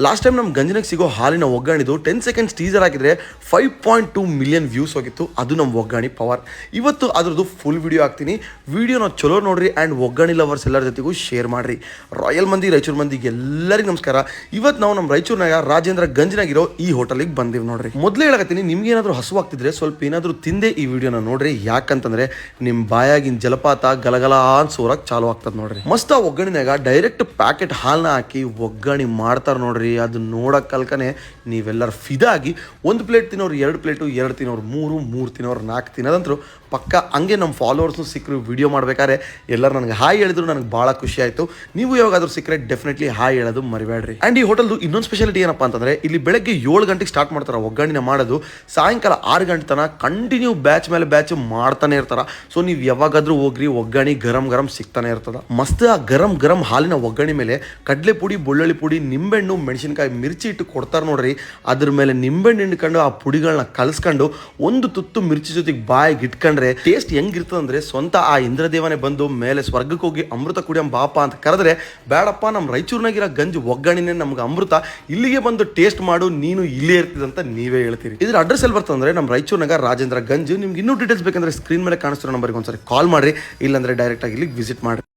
Last time ನಮ್ಮ ಗಂಜನಾಗ ಸಿಗೋ ಹಾಲಿನ ಒಗ್ಗಣಿದು 10 ಸೆಕೆಂಡ್ಸ್ ಟೀಸರ್ ಹಾಕಿದ್ರೆ 5.2 ಮಿಲಿಯನ್ ವ್ಯೂಸ್ ಹೋಗಿತ್ತು. ಅದು ನಮ್ಮ ಒಗ್ಗರಣಿ ಪವರ್. ಇವತ್ತು ಅದ್ರದ್ದು ಫುಲ್ ವಿಡಿಯೋ ಹಾಕ್ತೀನಿ. ವಿಡಿಯೋನ ಚಲೋ ನೋಡ್ರಿ ಆ್ಯಂಡ್ ಒಗ್ಗರಣಿ ಲವರ್ಸ್ ಎಲ್ಲರ ಜೊತೆಗೂ ಶೇರ್ ಮಾಡಿರಿ. ರಾಯಲ್ ಮಂದಿ ರಾಯಚೂರು ಮಂದಿಗೆ ಎಲ್ಲರಿಗೂ ನಮಸ್ಕಾರ. ಇವತ್ತು ನಾವು ನಮ್ಮ ರಾಯಚೂರಿನಾಗ ರಾಜೇಂದ್ರ ಗಂಜ್ನಾಗಿರೋ ಈ ಹೋಟೆಲಿಗೆ ಬಂದೀವಿ ನೋಡ್ರಿ. ಮೊದಲೇ ಹೇಳಕತ್ತೀನಿ, ನಿಮ್ಗೆ ಏನಾದರೂ ಹಸುವಾಗ್ತಿದ್ರೆ ಸ್ವಲ್ಪ ಏನಾದರೂ ತಿಂದೆ ಈ ವಿಡಿಯೋನ ನೋಡ್ರಿ. ಯಾಕಂತಂದ್ರೆ ನಿಮ್ಮ ಬಾಯಾಗಿನ ಜಲಪಾತ ಗಲಗಲ ಅನ್ಸೋರಕ್ಕೆ ಚಾಲು ಆಗ್ತದೆ ನೋಡ್ರಿ. ಮಸ್ತ್ ಆ ಒಗ್ಗಣಿನಾಗ ಡೈರೆಕ್ಟ್ ಪ್ಯಾಕೆಟ್ ಹಾಲನ್ನ ಹಾಕಿ ಒಗ್ಗರಣಿ ಮಾಡ್ತಾರೆ ನೋಡ್ರಿ. ಅದು ನೋಡೋಕೆ ಕಲ್ಕನೆ ನೀವೆಲ್ಲರೂ ಫಿದಾಗಿ 1 ಪ್ಲೇಟ್ ತಿನ್ನೋರು 2 ಪ್ಲೇಟು, 2 ತಿನ್ನೋರು 3 ತಿನ್ನೋರು 4 ತಿನ್ನೋದಂತರೂ ಪಕ್ಕ. ಹಂಗೆ ನಮ್ಮ ಫಾಲೋವರ್ಸ್ನು ಸಿಕ್ಕರು ವಿಡಿಯೋ ಮಾಡ್ಬೇಕಾದ್ರೆ ಎಲ್ಲರೂ ನನಗೆ ಹಾಯ್ ಹೇಳಿದ್ರು. ನನಗೆ ಭಾಳ ಖುಷಿ ಆಯಿತು. ನೀವು ಯಾವಾಗಾದ್ರೂ ಸಿಕ್ಕರೆ ಡೆಫಿನೆಟ್ಲಿ ಹಾಯ್ ಹೇಳೋದು ಮರಿಬೇಡ್ರಿ. ಆ್ಯಂಡ್ ಈ ಹೋಟೆಲ್ದು ಇನ್ನೊಂದು ಸ್ಪೆಷಾಲಿಟಿ ಏನಪ್ಪ ಅಂತಂದರೆ, ಇಲ್ಲಿ ಬೆಳಗ್ಗೆ 7 ಗಂಟೆಗೆ ಸ್ಟಾರ್ಟ್ ಮಾಡ್ತಾರೆ ಒಗ್ಗರಣೆನ ಮಾಡೋದು. ಸಾಯಂಕಾಲ 6 ಗಂಟೆ ತನಕ ಕಂಟಿನ್ಯೂ ಬ್ಯಾಚ್ ಮೇಲೆ ಬ್ಯಾಚ್ ಮಾಡ್ತಾನೆ ಇರ್ತಾರೆ. ಸೊ ನೀವು ಯಾವಾಗಾದ್ರೂ ಹೋಗ್ರಿ, ಒಗ್ಗರಣೆ ಗರಂ ಸಿಗ್ತಾನೆ ಇರ್ತದೆ. ಮಸ್ತ್ ಆ ಗರಂ ಹಾಲಿನ ಒಗ್ಗರಣೆ ಮೇಲೆ ಕಡಲೆ ಪುಡಿ, ಬೆಳ್ಳುಳ್ಳಿ ಪುಡಿ, ನಿಂಬೆಹಣ್ಣು, ಮೆಣಸಿನಕಾಯಿ, ಮಿರ್ಚಿ ಇಟ್ಟು ಕೊಡ್ತಾರೆ ನೋಡ್ರಿ. ಅದ್ರ ಮೇಲೆ ನಿಂಬೆಹಣ್ಣು ಹಿಂಡ್ಕೊಂಡು ಆ ಪುಡಿಗಳನ್ನ ಕಲಸ್ಕೊಂಡು ಒಂದು ತುತ್ತು ಮಿರ್ಚಿ ಜೊತೆಗೆ ಬಾಯಿಗೆ ಇಟ್ಕೊಂಡ್ರೆ ಟೇಸ್ಟ್ ಹೆಂಗಿರ್ತದೆ ಅಂದ್ರೆ, ಸ್ವಂತ ಆ ಇಂದ್ರದೇವನೇ ಬಂದು ಮೇಲೆ ಸ್ವರ್ಗಕ್ಕೆ ಹೋಗಿ ಅಮೃತ ಕುಡಿಯಂ ಬಾಪ ಅಂತ ಕರೆದ್ರೆ, ಬೇಡಪ್ಪ ನಮ್ಮ ರಾಯಚೂರಿನಾಗಿರೋ ಗಂಜು ಒಗ್ಗರಣೆನೇ ನಮ್ಗೆ ಅಮೃತ, ಇಲ್ಲಿಗೆ ಬಂದು ಟೇಸ್ಟ್ ಮಾಡು, ನೀನು ಇಲ್ಲೇ ಇರ್ತಿದಂತ ನೀವೇ ಹೇಳ್ತೀರಿ. ಇದ್ರ ಅಡ್ರೆಸ್ ಎಲ್ಲಿ ಬರ್ತದೆ ಅಂದ್ರೆ, ನಮ್ಮ ರಾಯಚೂರಿನಾಗ ರಾಜೇಂದ್ರ ಗಂಜ್. ನಿಮ್ಗೆ ಇನ್ನೂ ಡೀಟೇಲ್ಸ್ ಬೇಕಂದ್ರೆ ಸ್ಕ್ರೀನ್ ಮೇಲೆ ಕಾಣಿಸ್ತಿರೋ ನಂಬರ್ಗೆ ಒಂದ್ಸರಿ ಕಾಲ್ ಮಾಡ್ರಿ, ಇಲ್ಲಾಂದ್ರೆ ಡೈರೆಕ್ಟ್ ಆಗಿ ಇಲ್ಲಿಗೆ ವಿಸಿಟ್ ಮಾಡಿ.